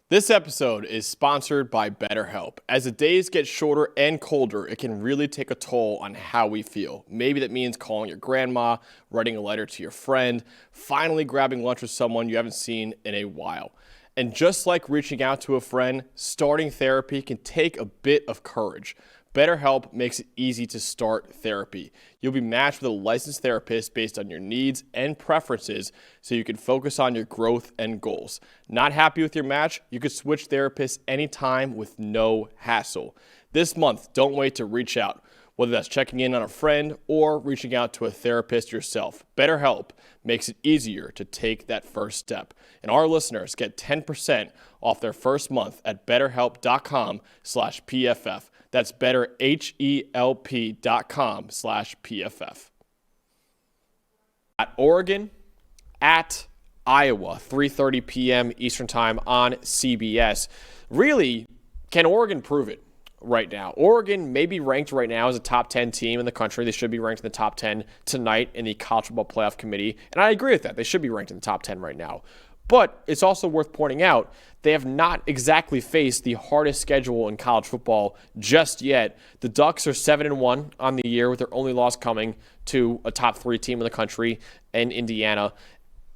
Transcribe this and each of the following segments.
This episode is sponsored by BetterHelp. As the days get shorter and colder, it can really take a toll on how we feel. Maybe that means calling your grandma, writing a letter to your friend, finally grabbing lunch with someone you haven't seen in a while. And just like reaching out to a friend, starting therapy can take a bit of courage. BetterHelp makes it easy to start therapy. You'll be matched with a licensed therapist based on your needs and preferences so you can focus on your growth and goals. Not happy with your match? You can switch therapists anytime with no hassle. This month, don't wait to reach out, whether that's checking in on a friend or reaching out to a therapist yourself. BetterHelp makes it easier to take that first step. And our listeners get 10% off their first month at betterhelp.com/PFF. That's betterhelp.com/PFF. At Oregon, at Iowa, 3:30 p.m. Eastern Time on CBS. Really, can Oregon prove it right now? Oregon may be ranked right now as a top 10 team in the country. They should be ranked in the top 10 tonight in the College Football Playoff Committee. And I agree with that. They should be ranked in the top 10 right now. But it's also worth pointing out they have not exactly faced the hardest schedule in college football just yet. The Ducks are 7-1 on the year with their only loss coming to a top 3 team in the country and Indiana.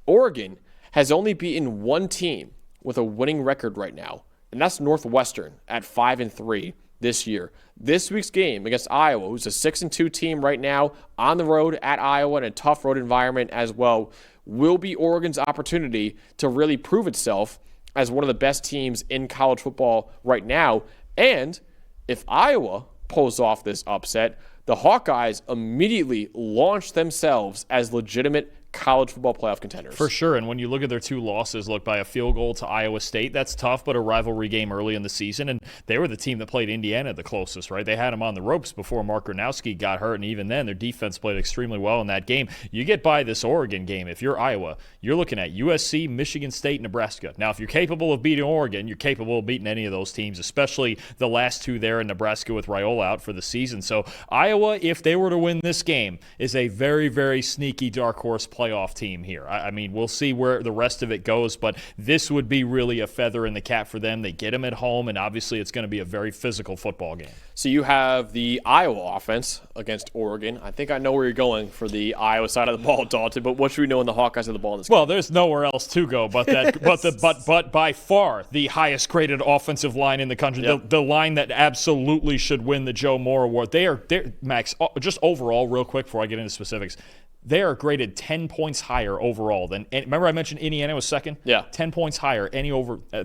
Oregon has only beaten one team with a winning record right now, and that's Northwestern at 5-3 this year. This week's game against Iowa, who's a 6-2 team right now on the road at Iowa in a tough road environment as well, will be Oregon's opportunity to really prove itself as one of the best teams in college football right now. And if Iowa pulls off this upset, the Hawkeyes immediately launch themselves as legitimate college football playoff contenders. For sure, and when you look at their 2 losses, look, by a field goal to Iowa State, that's tough, but a rivalry game early in the season, and they were the team that played Indiana the closest, right? They had them on the ropes before Mark Gronowski got hurt, and even then, their defense played extremely well in that game. You get by this Oregon game, if you're Iowa, you're looking at USC, Michigan State, Nebraska. Now, if you're capable of beating Oregon, you're capable of beating any of those teams, especially the last 2 there in Nebraska with Raiola out for the season. So Iowa, if they were to win this game, is a very, very sneaky dark horse playoff team here. I mean, we'll see where the rest of it goes, but this would be really a feather in the cap for them. They get them at home, and obviously it's going to be a very physical football game. So you have the Iowa offense against Oregon. I think I know where you're going for the Iowa side of the ball, Dalton, but what should we know on the Hawkeyes of the ball in this game? Well, there's nowhere else to go but that, but by far the highest graded offensive line in the country, yep. the line that absolutely should win the Joe Moore Award. They're Max, just overall, real quick before I get into specifics, they are graded 10 points higher overall than. Remember, I mentioned Indiana was second. Yeah, 10 points higher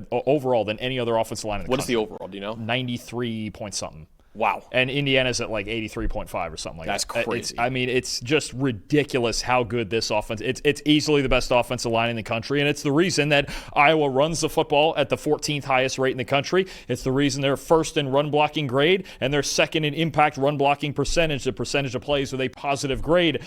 overall than any other offensive line in the country. What is the overall? Do you know? 93 point something. Wow. And Indiana's at like 83.5 or something like that. That's crazy. It's just ridiculous how good this offense. It's easily the best offensive line in the country, and it's the reason that Iowa runs the football at the 14th highest rate in the country. It's the reason they're first in run blocking grade, and they're second in impact run blocking percentage, the percentage of plays with a positive grade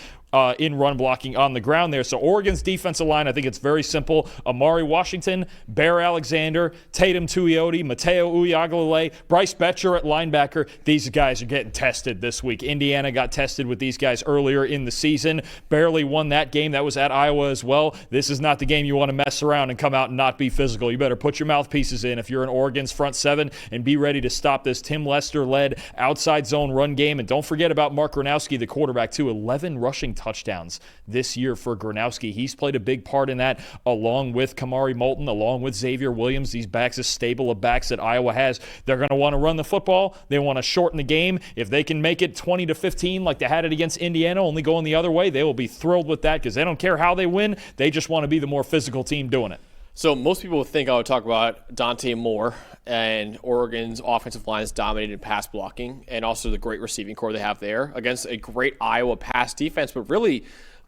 in run blocking on the ground there. So Oregon's defensive line, I think it's very simple. Amari Washington, Bear Alexander, Tatum Tuioti, Mateo Uiagalelei, Bryce Betcher at linebacker. These guys are getting tested this week. Indiana got tested with these guys earlier in the season. Barely won that game. That was at Iowa as well. This is not the game you want to mess around and come out and not be physical. You better put your mouthpieces in if you're in Oregon's front 7 and be ready to stop this Tim Lester-led outside zone run game. And don't forget about Mark Gronowski, the quarterback, too. 11 rushing touchdowns this year for Gronowski. He's played a big part in that, along with Kamari Moulton, along with Xavier Williams. These backs, a stable of backs that Iowa has. They're going to want to run the football. They want to shorten the game. If they can make it 20-15 like they had it against Indiana, only going the other way, they will be thrilled with that because they don't care how they win. They just want to be the more physical team doing it. So most people would think I would talk about Dante Moore and Oregon's offensive line is dominated in pass blocking and also the great receiving core they have there against a great Iowa pass defense. But really,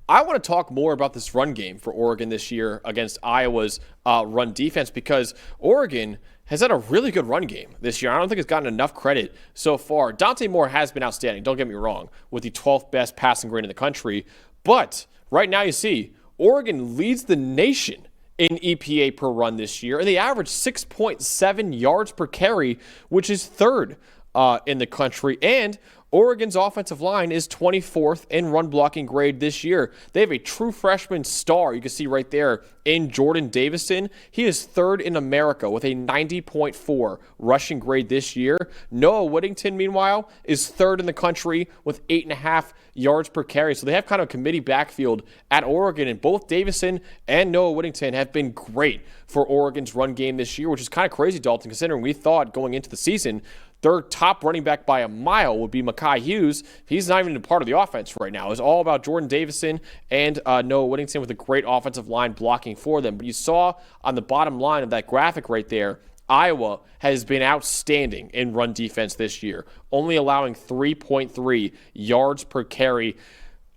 I want to talk more about this run game for Oregon this year against Iowa's run defense because Oregon has had a really good run game this year. I don't think it's gotten enough credit so far. Dante Moore has been outstanding, don't get me wrong, with the 12th best passing grade in the country. But right now you see Oregon leads the nation in EPA per run this year, and they average 6.7 yards per carry, which is third in the country. And Oregon's offensive line is 24th in run blocking grade this year. They have a true freshman star, you can see right there, in Jordan Davison. He is third in America with a 90.4 rushing grade this year. Noah Whittington, meanwhile, is third in the country with 8.5 yards per carry. So they have kind of a committee backfield at Oregon, and both Davison and Noah Whittington have been great for Oregon's run game this year, which is kind of crazy, Dalton, considering we thought going into the season their top running back by a mile would be Mekhi Hughes. He's not even a part of the offense right now. It's all about Jordan Davison and Noah Whittington with a great offensive line blocking for them. But you saw on the bottom line of that graphic right there, Iowa has been outstanding in run defense this year, only allowing 3.3 yards per carry.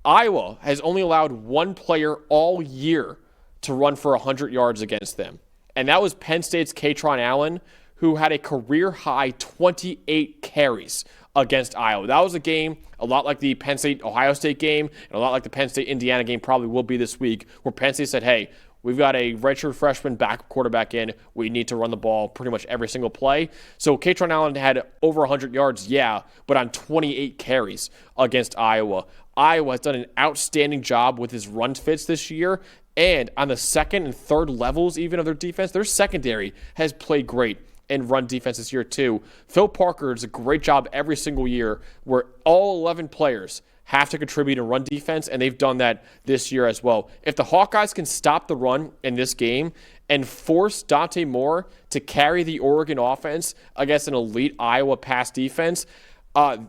Iowa has only allowed one player all year to run for 100 yards against them, and that was Penn State's Katron Allen, who had a career-high 28 carries against Iowa. That was a game a lot like the Penn State-Ohio State game and a lot like the Penn State-Indiana game probably will be this week, where Penn State said, hey, we've got a redshirt freshman quarterback in. We need to run the ball pretty much every single play. So Katron Allen had over 100 yards, yeah, but on 28 carries against Iowa. Iowa has done an outstanding job with his run fits this year, and on the second and third levels even of their defense, their secondary has played great and run defense this year too. Phil Parker does a great job every single year where all 11 players have to contribute in run defense, and they've done that this year as well. If the Hawkeyes can stop the run in this game and force Dante Moore to carry the Oregon offense against an elite Iowa pass defense,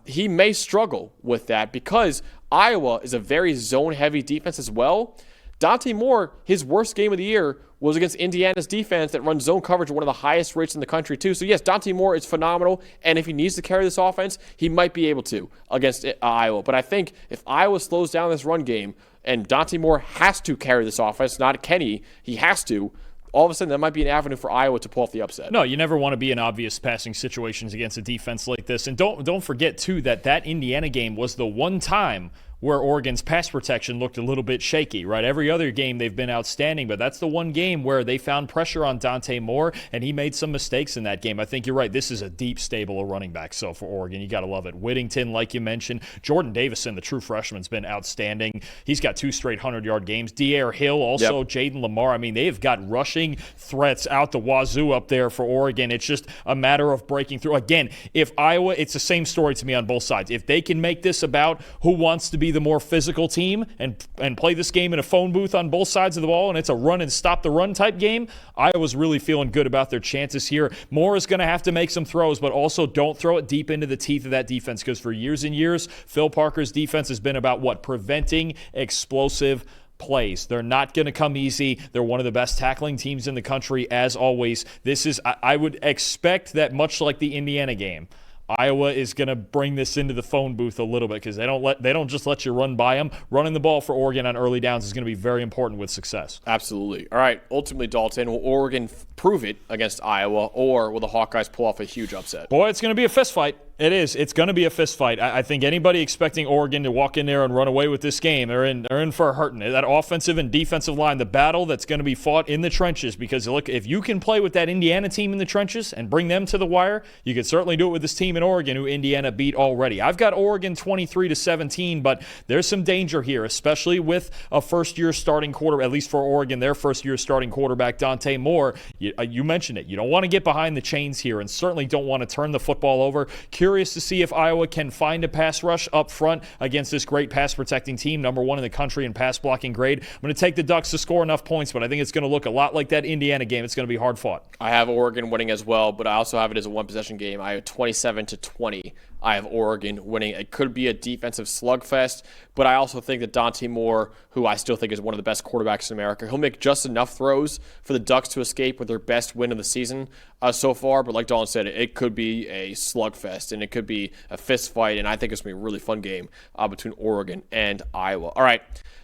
he may struggle with that because Iowa is a very zone-heavy defense as well. Dante Moore, his worst game of the year was against Indiana's defense that runs zone coverage at one of the highest rates in the country too. So yes, Dante Moore is phenomenal, and if he needs to carry this offense, he might be able to against Iowa. But I think if Iowa slows down this run game and Dante Moore has to carry this offense, not Kenny, he has to, all of a sudden that might be an avenue for Iowa to pull off the upset. No, you never want to be in obvious passing situations against a defense like this. And don't forget, too, that Indiana game was the one time where Oregon's pass protection looked a little bit shaky, right? Every other game they've been outstanding, but that's the one game where they found pressure on Dante Moore, and he made some mistakes in that game. I think you're right. This is a deep stable of running backs, so for Oregon, you got to love it. Whittington, like you mentioned. Jordan Davison, the true freshman, has been outstanding. He's got 2 straight 100-yard games. D'Air Hill, also Jaden Lamar. I mean, they've got rushing threats out the wazoo up there for Oregon. It's just a matter of breaking through. Again, if Iowa, it's the same story to me on both sides. If they can make this about who wants to be the more physical team and play this game in a phone booth on both sides of the ball, and it's a run and stop the run type game, Iowa's really feeling good about their chances here. Moore is going to have to make some throws, but also don't throw it deep into the teeth of that defense, because for years and years, Phil Parker's defense has been about what? Preventing explosive plays. They're not going to come easy. They're one of the best tackling teams in the country, as always. This is, I would expect that, much like the Indiana game, Iowa is going to bring this into the phone booth a little bit, because they don't just let you run by them. Running the ball for Oregon on early downs is going to be very important with success. Absolutely. All right, ultimately, Dalton, will Oregon prove it against Iowa, or will the Hawkeyes pull off a huge upset? Boy, it's going to be a fist fight. It is. It's going to be a fist fight. I think anybody expecting Oregon to walk in there and run away with this game, they're in for a hurting. That offensive and defensive line, the battle that's going to be fought in the trenches, because look, if you can play with that Indiana team in the trenches and bring them to the wire, you could certainly do it with this team in Oregon, who Indiana beat already. I've got Oregon 23-17, but there's some danger here, especially with a first-year starting quarterback, at least for Oregon, their first-year starting quarterback, Dante Moore. You mentioned it. You don't want to get behind the chains here, and certainly don't want to turn the football over. Curious to see if Iowa can find a pass rush up front against this great pass-protecting team, number 1 in the country in pass-blocking grade. I'm going to take the Ducks to score enough points, but I think it's going to look a lot like that Indiana game. It's going to be hard fought. I have Oregon winning as well, but I also have it as a one-possession game. I have 27-20. I have Oregon winning. It could be a defensive slugfest, but I also think that Dante Moore, who I still think is one of the best quarterbacks in America, he'll make just enough throws for the Ducks to escape with their best win of the season so far. But like Dalton said, it could be a slugfest, and it could be a fist fight, and I think it's going to be a really fun game between Oregon and Iowa. All right.